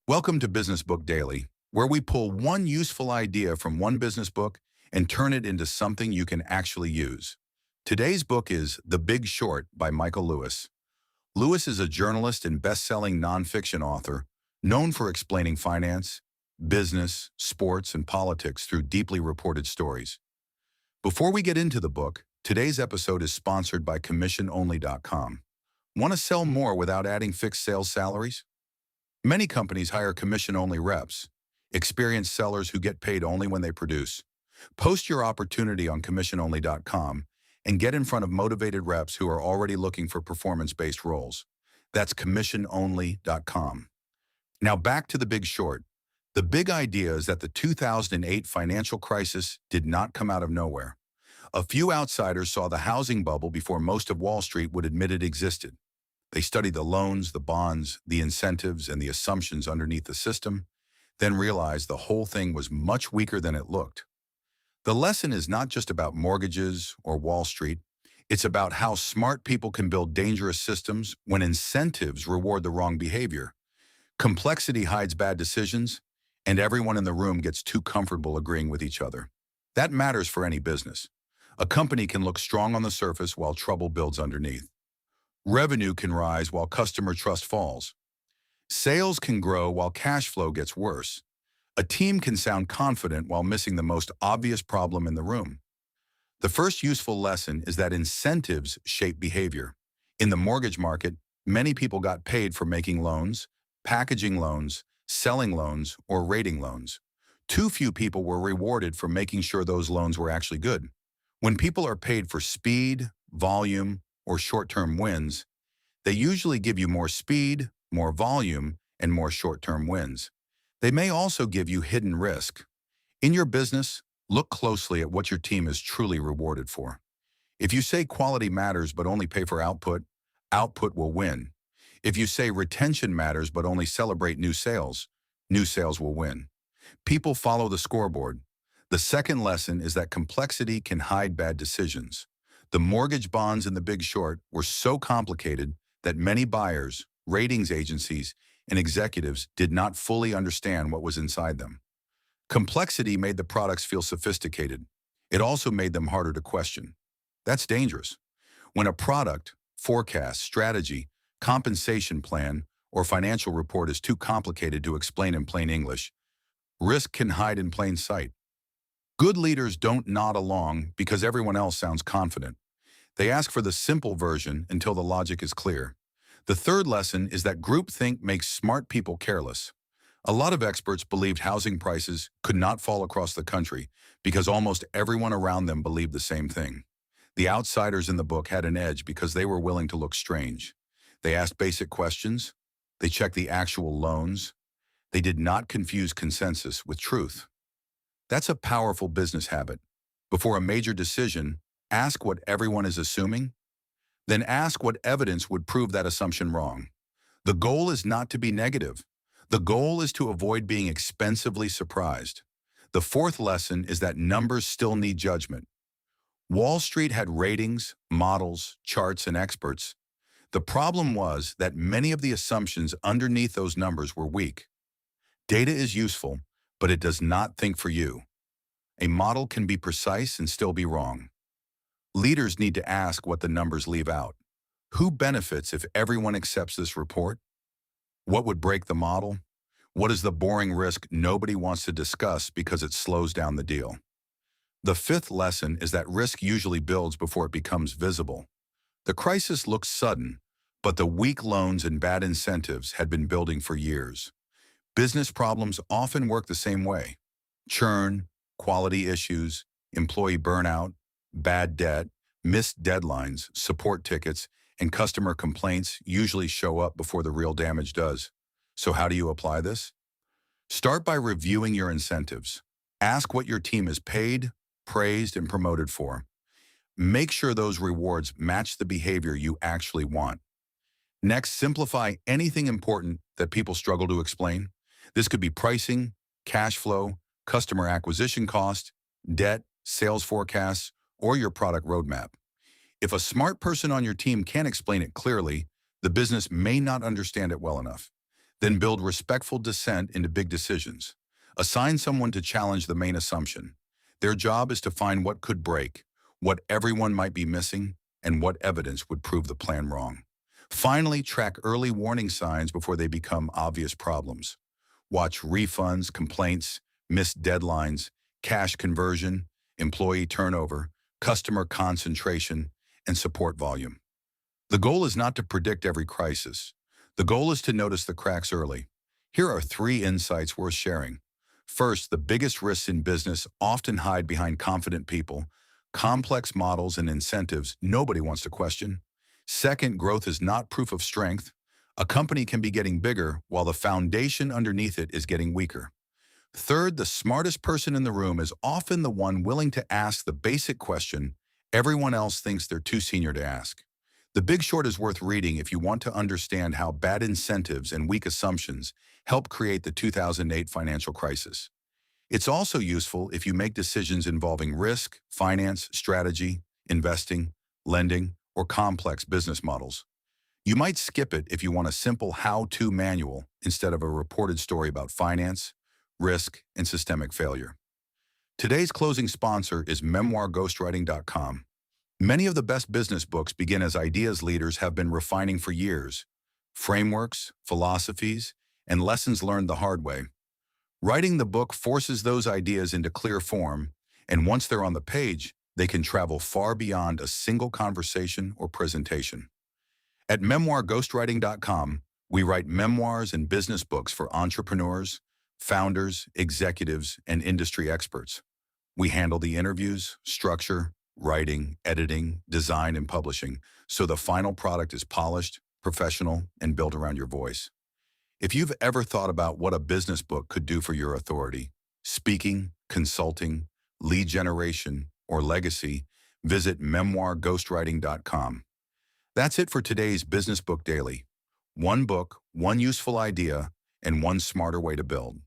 Welcome to Business Book Daily, where we pull one useful idea from one business book and turn it into something you can actually use. Today's book is The Big Short by Michael Lewis. Lewis is a journalist and best-selling nonfiction author known for explaining finance, business, sports, and politics through deeply reported stories. Before we get into the book, today's episode is sponsored by commissiononly.com. Want to sell more without adding fixed sales salaries? Many companies hire commission-only reps, experienced sellers who get paid only when they produce. Post your opportunity on commissiononly.com and get in front of motivated reps who are already looking for performance-based roles. That's commissiononly.com. Now back to The Big Short. The big idea is that the 2008 financial crisis did not come out of nowhere. A few outsiders saw the housing bubble before most of Wall Street would admit it existed. They studied the loans, the bonds, the incentives, and the assumptions underneath the system, then realized the whole thing was much weaker than it looked. The lesson is not just about mortgages or Wall Street. It's about how smart people can build dangerous systems when incentives reward the wrong behavior. Complexity hides bad decisions, and everyone in the room gets too comfortable agreeing with each other. That matters for any business. A company can look strong on the surface while trouble builds underneath. Revenue can rise while customer trust falls. Sales can grow while cash flow gets worse. A team can sound confident while missing the most obvious problem in the room. The first useful lesson is that incentives shape behavior. In the mortgage market, many people got paid for making loans, packaging loans, selling loans, or rating loans. Too few people were rewarded for making sure those loans were actually good. When people are paid for speed, volume, or short-term wins, they usually give you more speed, more volume, and more short-term wins. They may also give you hidden risk. In your business, look closely at what your team is truly rewarded for. If you say quality matters but only pay for output, output will win. If you say retention matters but only celebrate new sales will win. People follow the scoreboard. The second lesson is that complexity can hide bad decisions. The mortgage bonds in The Big Short were so complicated that many buyers, ratings agencies, and executives did not fully understand what was inside them. Complexity made the products feel sophisticated. It also made them harder to question. That's dangerous. When a product, forecast, strategy, compensation plan, or financial report is too complicated to explain in plain English, risk can hide in plain sight. Good leaders don't nod along because everyone else sounds confident. They ask for the simple version until the logic is clear. The third lesson is that groupthink makes smart people careless. A lot of experts believed housing prices could not fall across the country because almost everyone around them believed the same thing. The outsiders in the book had an edge because they were willing to look strange. They asked basic questions. They checked the actual loans. They did not confuse consensus with truth. That's a powerful business habit. Before a major decision, ask what everyone is assuming, then ask what evidence would prove that assumption wrong. The goal is not to be negative. The goal is to avoid being expensively surprised. The fourth lesson is that numbers still need judgment. Wall Street had ratings, models, charts, and experts. The problem was that many of the assumptions underneath those numbers were weak. Data is useful, but it does not think for you. A model can be precise and still be wrong. Leaders need to ask what the numbers leave out. Who benefits if everyone accepts this report? What would break the model? What is the boring risk nobody wants to discuss because it slows down the deal? The fifth lesson is that risk usually builds before it becomes visible. The crisis looks sudden, but the weak loans and bad incentives had been building for years. Business problems often work the same way. Churn, quality issues, employee burnout, bad debt, missed deadlines, support tickets, and customer complaints usually show up before the real damage does. So how do you apply this? Start by reviewing your incentives. Ask what your team is paid, praised, and promoted for. Make sure those rewards match the behavior you actually want. Next, simplify anything important that people struggle to explain. This could be pricing, cash flow, customer acquisition cost, debt, sales forecasts, or your product roadmap. If a smart person on your team can't explain it clearly, the business may not understand it well enough. Then build respectful dissent into big decisions. Assign someone to challenge the main assumption. Their job is to find what could break, what everyone might be missing, and what evidence would prove the plan wrong. Finally, track early warning signs before they become obvious problems. Watch refunds, complaints, missed deadlines, cash conversion, employee turnover, customer concentration, and support volume. The goal is not to predict every crisis. The goal is to notice the cracks early. Here are 3 insights worth sharing. First, the biggest risks in business often hide behind confident people, complex models and incentives nobody wants to question. Second, growth is not proof of strength. A company can be getting bigger while the foundation underneath it is getting weaker. Third, the smartest person in the room is often the one willing to ask the basic question everyone else thinks they're too senior to ask. The Big Short is worth reading if you want to understand how bad incentives and weak assumptions helped create the 2008 financial crisis. It's also useful if you make decisions involving risk, finance, strategy, investing, lending, or complex business models. You might skip it if you want a simple how-to manual instead of a reported story about finance, risk, and systemic failure. Today's closing sponsor is memoirghostwriting.com. Many of the best business books begin as ideas leaders have been refining for years, frameworks, philosophies, and lessons learned the hard way. Writing the book forces those ideas into clear form, and once they're on the page, they can travel far beyond a single conversation or presentation. At memoirghostwriting.com, we write memoirs and business books for entrepreneurs, founders, executives, and industry experts. We handle the interviews, structure, writing, editing, design, and publishing, so the final product is polished, professional, and built around your voice. If you've ever thought about what a business book could do for your authority, speaking, consulting, lead generation, or legacy, visit memoirghostwriting.com. That's it for today's Business Book Daily. One book, one useful idea, and one smarter way to build.